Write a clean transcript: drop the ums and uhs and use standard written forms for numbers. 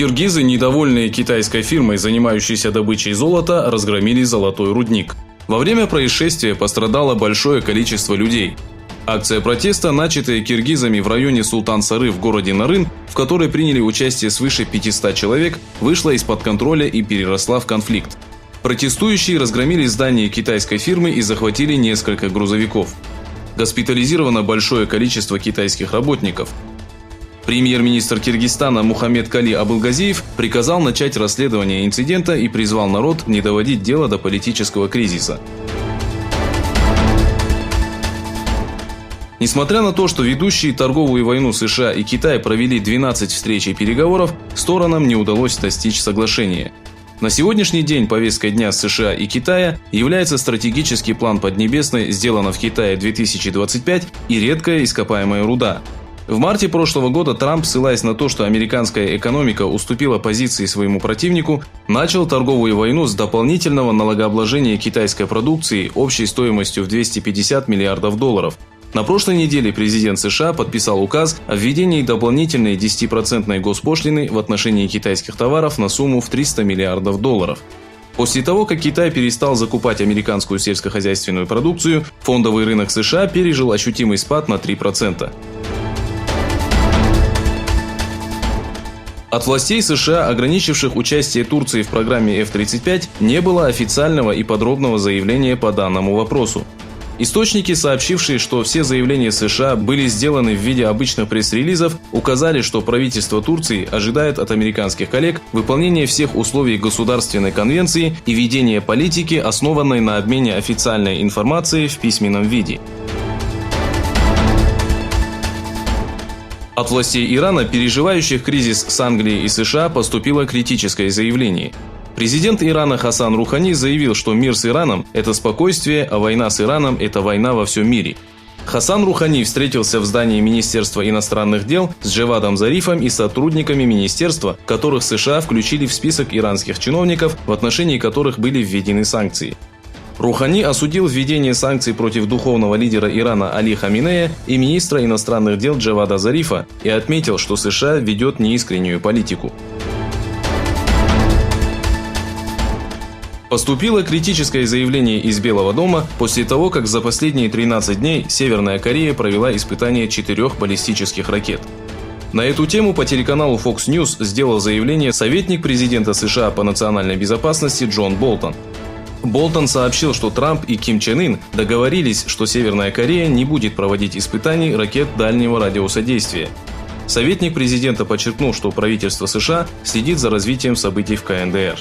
Киргизы, недовольные китайской фирмой, занимающейся добычей золота, разгромили золотой рудник. Во время происшествия пострадало большое количество людей. Акция протеста, начатая киргизами в районе Султан-Сары в городе Нарын, в которой приняли участие свыше 500 человек, вышла из-под контроля и переросла в конфликт. Протестующие разгромили здание китайской фирмы и захватили несколько грузовиков. Госпитализировано большое количество китайских работников. Премьер-министр Киргизстана Мухаммед Кали Абылгазиев приказал начать расследование инцидента и призвал народ не доводить дело до политического кризиса. Несмотря на то, что ведущие торговую войну США и Китай провели 12 встреч и переговоров, сторонам не удалось достичь соглашения. На сегодняшний день повесткой дня США и Китая является стратегический план Поднебесной, сделано в Китае 2025, и редкая ископаемая руда. В марте прошлого года Трамп, ссылаясь на то, что американская экономика уступила позиции своему противнику, начал торговую войну с дополнительного налогообложения китайской продукции общей стоимостью в 250 миллиардов долларов. На прошлой неделе президент США подписал указ о введении дополнительной 10% госпошлины в отношении китайских товаров на сумму в 300 миллиардов долларов. После того, как Китай перестал закупать американскую сельскохозяйственную продукцию, фондовый рынок США пережил ощутимый спад на 3%. От властей США, ограничивших участие Турции в программе F-35, не было официального и подробного заявления по данному вопросу. Источники, сообщившие, что все заявления США были сделаны в виде обычных пресс-релизов, указали, что правительство Турции ожидает от американских коллег выполнения всех условий Государственной конвенции и ведения политики, основанной на обмене официальной информацией в письменном виде. От властей Ирана, переживающих кризис с Англией и США, поступило критическое заявление. Президент Ирана Хасан Рухани заявил, что мир с Ираном – это спокойствие, а война с Ираном – это война во всем мире. Хасан Рухани встретился в здании Министерства иностранных дел с Джавадом Зарифом и сотрудниками министерства, которых США включили в список иранских чиновников, в отношении которых были введены санкции. Рухани осудил введение санкций против духовного лидера Ирана Али Хаминея и министра иностранных дел Джавада Зарифа и отметил, что США ведет неискреннюю политику. Поступило критическое заявление из Белого дома после того, как за последние 13 дней Северная Корея провела испытание 4 баллистических ракет. На эту тему по телеканалу Fox News сделал заявление советник президента США по национальной безопасности Джон Болтон. Болтон сообщил, что Трамп и Ким Чен Ын договорились, что Северная Корея не будет проводить испытаний ракет дальнего радиуса действия. Советник президента подчеркнул, что правительство США следит за развитием событий в КНДР.